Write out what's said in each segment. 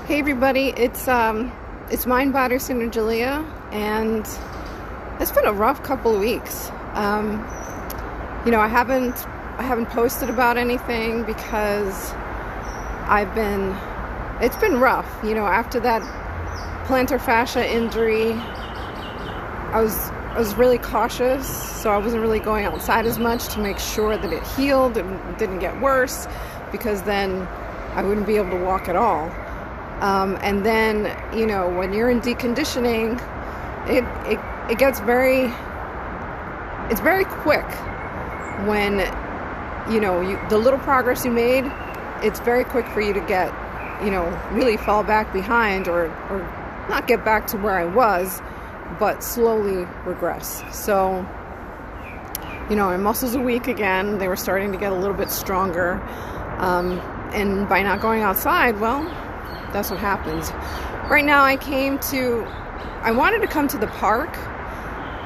Hey everybody, it's Mind Body Synergilia, and it's been a rough couple of weeks. I haven't posted about anything because it's been rough. After that plantar fascia injury, I was really cautious, so I wasn't really going outside as much to make sure that it healed and didn't get worse, because then I wouldn't be able to walk at all. And then, when you're in deconditioning, it gets it's very quick when, the little progress you made, it's very quick for you to get, really fall back behind or not get back to where I was, but slowly regress. So, my muscles are weak again. They were starting to get a little bit stronger. And by not going outside, well, that's what happens. Right now I wanted to come to the park,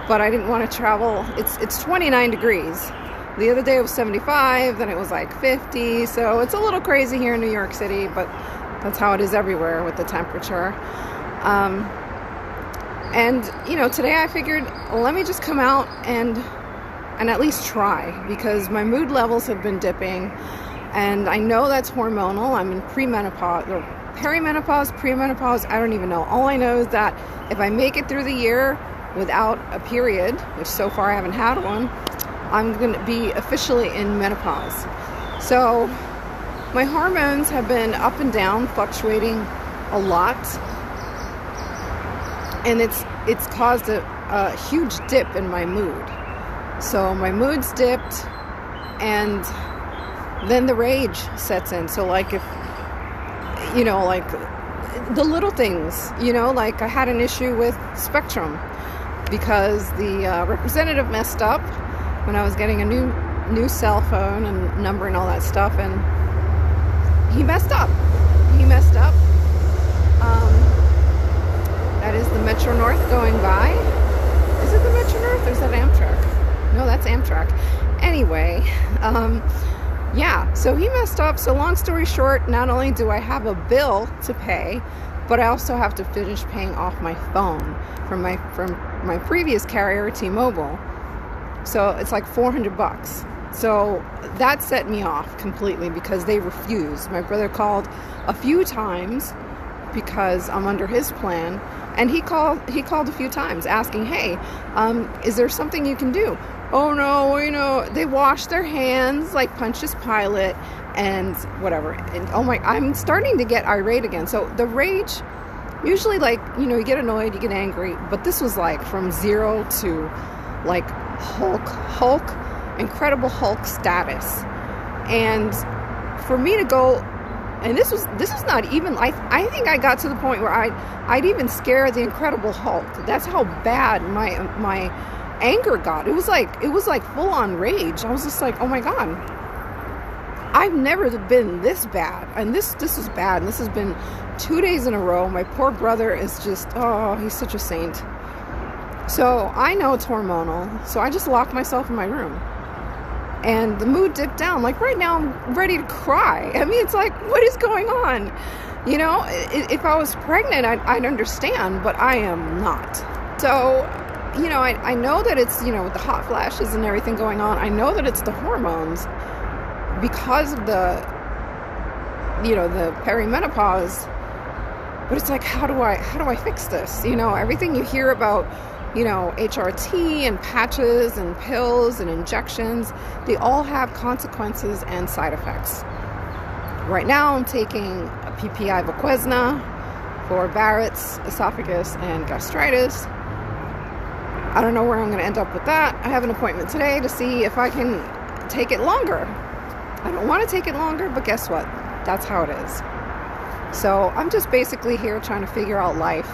but I didn't want to travel. It's 29 degrees. The other day it was 75, then it was like 50. So it's a little crazy here in New York City, but that's how it is everywhere with the temperature. And today I figured, let me just come out and at least try, because my mood levels have been dipping, and I know that's hormonal. I'm in premenopause, or perimenopause, premenopause, I don't even know. All I know is that if I make it through the year without a period, which so far I haven't had one, I'm going to be officially in menopause. So my hormones have been up and down, fluctuating a lot, and it's caused a huge dip in my mood. So my mood's dipped, and then the rage sets in. So like if like the little things, like I had an issue with Spectrum because the representative messed up when I was getting a new cell phone and number and all that stuff, and he messed up. That is the Metro North going by. Is it the Metro North or is that Amtrak? No, that's Amtrak. Anyway, yeah, so he messed up. So long story short, not only do I have a bill to pay, but I also have to finish paying off my phone from my previous carrier, T-Mobile. So it's like $400. So that set me off completely because they refused. My brother called a few times because I'm under his plan, and he called a few times asking, hey, is there something you can do? Oh no, they wash their hands like Pontius Pilate and whatever. And I'm starting to get irate again. So the rage, usually you get annoyed, you get angry, but this was like from 0 to like Hulk, Incredible Hulk status. And for me to go, and this was not even, I think I got to the point where I'd even scare the Incredible Hulk. That's how bad my anger got. It was like full on rage. I was just like, oh my God, I've never been this bad, and this is bad. And this has been 2 days in a row. My poor brother is just, he's such a saint. So I know it's hormonal, so I just locked myself in my room, and the mood dipped down. Like right now I'm ready to cry. I mean, it's like, what is going on? If I was pregnant, I'd understand, but I am not. So I know that it's, with the hot flashes and everything going on, I know that it's the hormones because of the perimenopause. But it's like, how do I fix this? Everything you hear about, HRT and patches and pills and injections, they all have consequences and side effects. Right now I'm taking a PPI Voquezna for Barrett's esophagus and gastritis. I don't know where I'm going to end up with that. I have an appointment today to see if I can take it longer. I don't want to take it longer, but guess what? That's how it is. So I'm just basically here trying to figure out life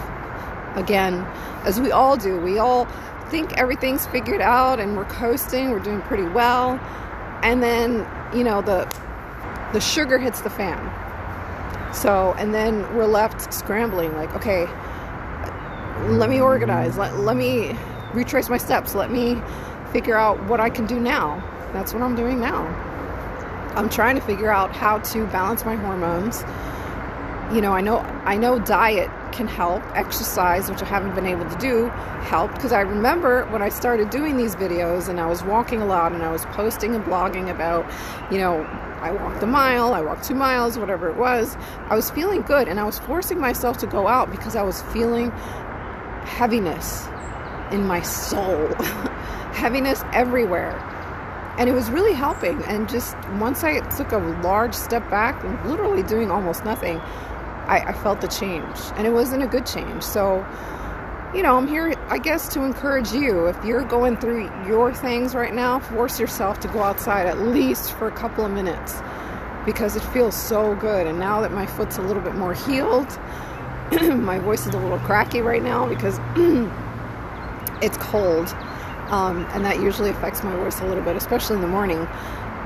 again, as we all do. We all think everything's figured out and we're coasting, we're doing pretty well. And then, the sugar hits the fan. So, and then we're left scrambling like, okay, let me organize. Let me retrace my steps. Let me figure out what I can do now. That's what I'm doing now. I'm trying to figure out how to balance my hormones I know diet can help, exercise, which I haven't been able to do, help, because I remember when I started doing these videos and I was walking a lot and I was posting and blogging about, I walked a mile, I walked 2 miles, whatever it was, I was feeling good, and I was forcing myself to go out because I was feeling heaviness in my soul, heaviness everywhere. And it was really helping. And just once I took a large step back, literally doing almost nothing, I felt the change. And it wasn't a good change. So, I'm here, I guess, to encourage you. If you're going through your things right now, force yourself to go outside at least for a couple of minutes, because it feels so good. And now that my foot's a little bit more healed, my voice is a little cracky right now because it's cold. And that usually affects my voice a little bit, especially in the morning.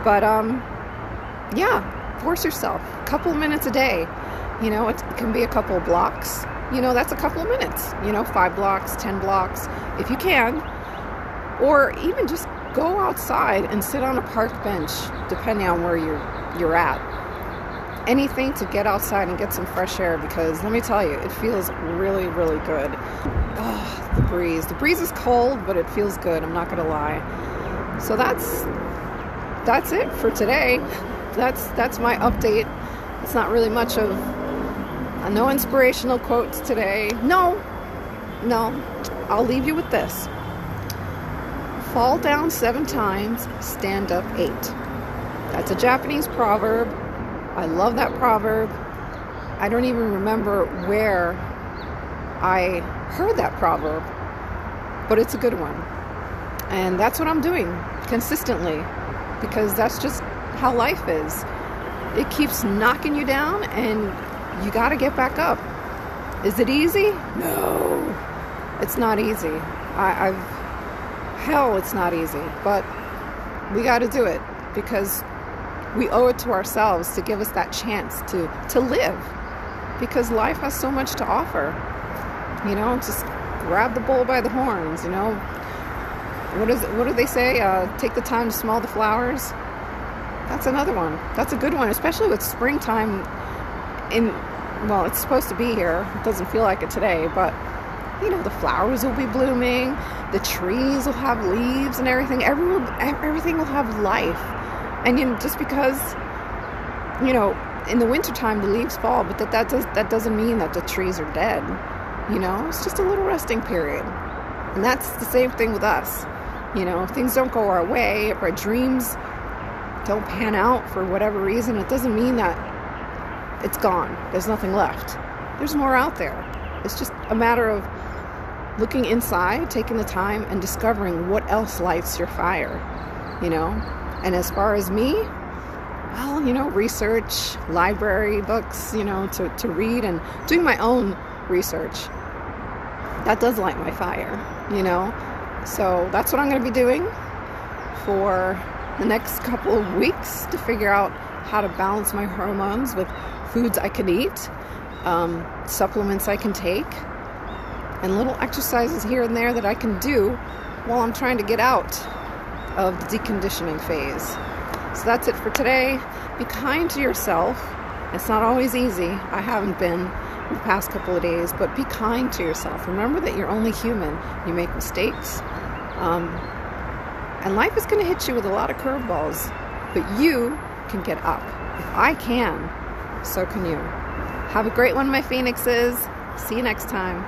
But force yourself. A couple of minutes a day. It can be a couple of blocks. That's a couple of minutes. 5 blocks, 10 blocks, if you can. Or even just go outside and sit on a park bench, depending on where you're at. Anything to get outside and get some fresh air, because let me tell you, it feels really, really good. Oh, the breeze. The breeze is cold, but it feels good. I'm not going to lie. So that's it for today. That's my update. It's not really much of no inspirational quotes today. No. I'll leave you with this. Fall down 7 times, stand up 8. That's a Japanese proverb. I love that proverb. I don't even remember where I heard that proverb, but it's a good one. And that's what I'm doing consistently, because that's just how life is. It keeps knocking you down and you got to get back up. Is it easy? No, it's not easy. It's not easy, but we got to do it because we owe it to ourselves to give us that chance to live, because life has so much to offer. Just grab the bull by the horns. What do they say? Take the time to smell the flowers. That's another one. That's a good one, especially with springtime. It's supposed to be here. It doesn't feel like it today, but the flowers will be blooming. The trees will have leaves and everything. Everything will have life. And just because, in the wintertime the leaves fall, but that doesn't mean that the trees are dead. It's just a little resting period. And that's the same thing with us. If things don't go our way, if our dreams don't pan out for whatever reason, it doesn't mean that it's gone. There's nothing left. There's more out there. It's just a matter of looking inside, taking the time, and discovering what else lights your fire. And as far as me, research, library books, to read, and doing my own research. That does light my fire, So that's what I'm going to be doing for the next couple of weeks, to figure out how to balance my hormones with foods I can eat, supplements I can take, and little exercises here and there that I can do while I'm trying to get out of the deconditioning phase. So that's it for today. Be kind to yourself. It's not always easy. I haven't been in the past couple of days, but be kind to yourself. Remember that you're only human. You make mistakes. And life is going to hit you with a lot of curveballs, but you can get up. If I can, so can you. Have a great one, my Phoenixes. See you next time.